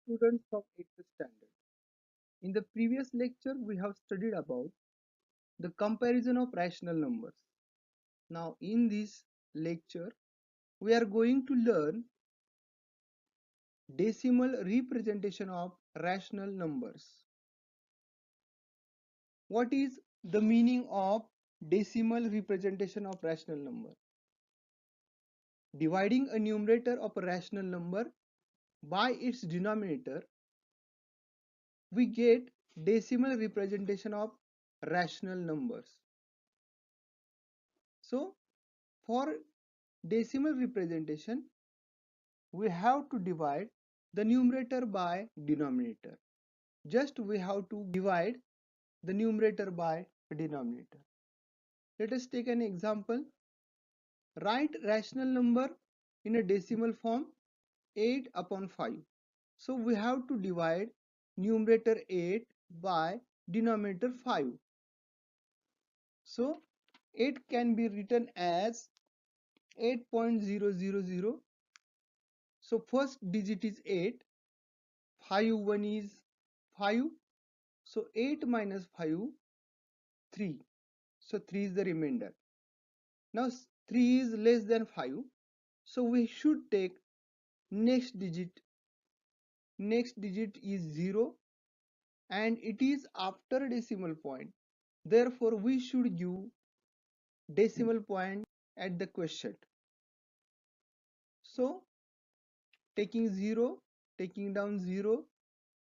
students of 8th standard. In the previous lecture, we have studied about the comparison of rational numbers. Now, in this lecture, we are going to learn decimal representation of rational numbers. What is the meaning of decimal representation of rational number? Dividing a numerator of a rational number by its denominator, we get decimal representation of rational numbers. So, for decimal representation, we have to divide the numerator by denominator. Just we have to divide the numerator by denominator. Let us take an example. Write rational number in a decimal form 8 upon 5. So we have to divide numerator 8 by denominator 5. So 8 can be written as 8.000. So first digit is 8, 5 1 is 5. So 8 minus 5, 3. So 3 is the remainder. Now 3 is less than 5. So we should take next digit. Next digit is 0 and it is after decimal point. Therefore, we should give decimal point at the quotient. So taking 0, taking down 0,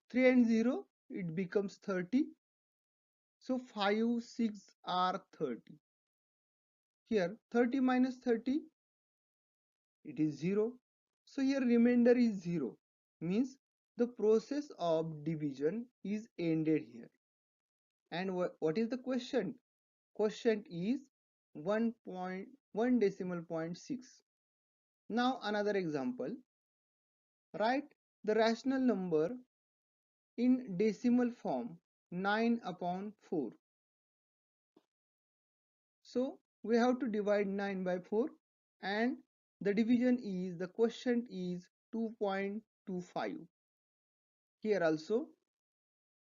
3 and 0, it becomes 30. So 5, 6 are 30. Here 30 minus 30, it is 0. So here remainder is 0. Means the process of division is ended here. And what is the quotient? Quotient is 1 decimal point 6. Now another example. Write the rational number in decimal form 9 upon 4. So we have to divide 9 by 4 and the division is, the quotient is 2.25. Here also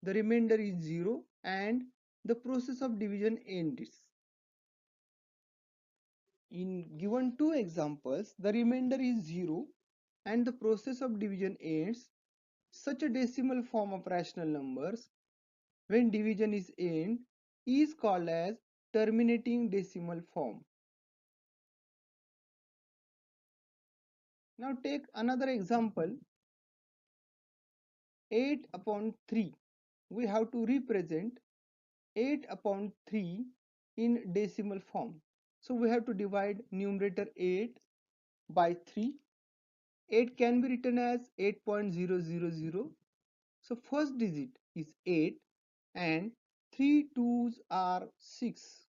the remainder is 0 and the process of division ends. In given two examples, the remainder is 0 and the process of division ends. Such a decimal form of rational numbers, when division is end, is called as terminating decimal form. Now take another example. 8 upon 3. We have to represent 8 upon 3 in decimal form. So we have to divide numerator 8 by 3. 8 can be written as 8.000. So first digit is 8 and 3 2s are 6.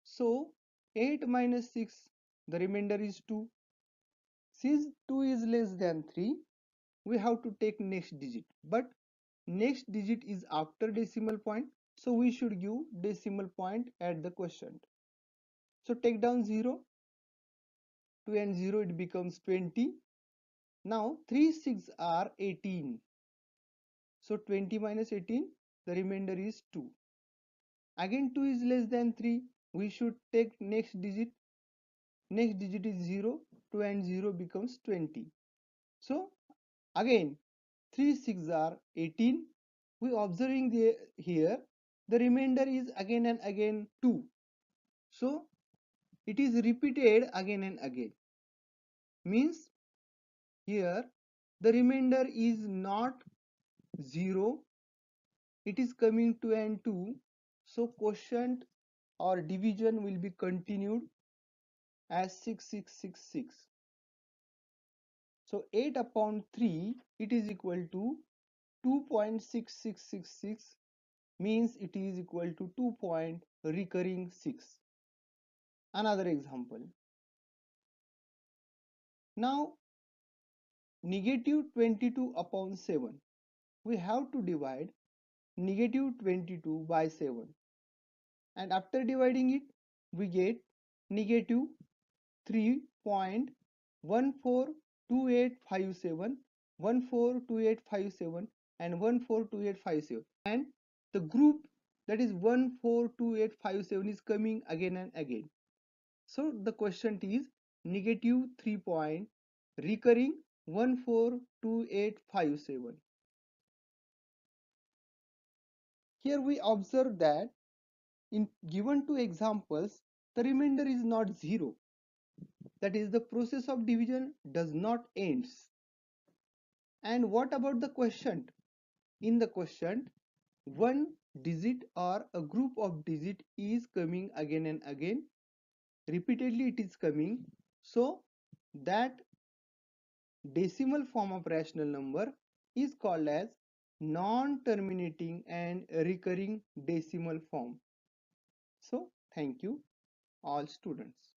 So 8 minus 6, the remainder is 2. Since 2 is less than 3, we have to take next digit. But next digit is after decimal point. So we should give decimal point at the quotient. So take down 0. 2 and 0, it becomes 20. Now 3 6 are 18. So 20 minus 18, the remainder is 2. Again 2 is less than 3. We should take next digit. Next digit is 0. 2 and 0 becomes 20. So again 3 6 are 18. We observing here the remainder is again and again 2. So it is repeated again and again. Means here the remainder is not 0. It is coming 2 and 2. So quotient or division will be continued as 6666. So 8 upon 3, it is equal to 2.6666, means it is equal to 2 point recurring 6. Another example. Now negative 22 upon 7. We have to divide negative 22 by 7. And after dividing it, we get negative 3.142857 142857 and 142857, and the group that is 142857 is coming again and again. So the question is negative 3 point recurring 142857. Here we observe that in given two examples, the remainder is not zero. That is, the process of division does not ends. And what about the quotient? In the quotient, one digit or a group of digit is coming again and again. Repeatedly it is coming. So that decimal form of rational number is called as non-terminating and recurring decimal form. So thank you all students.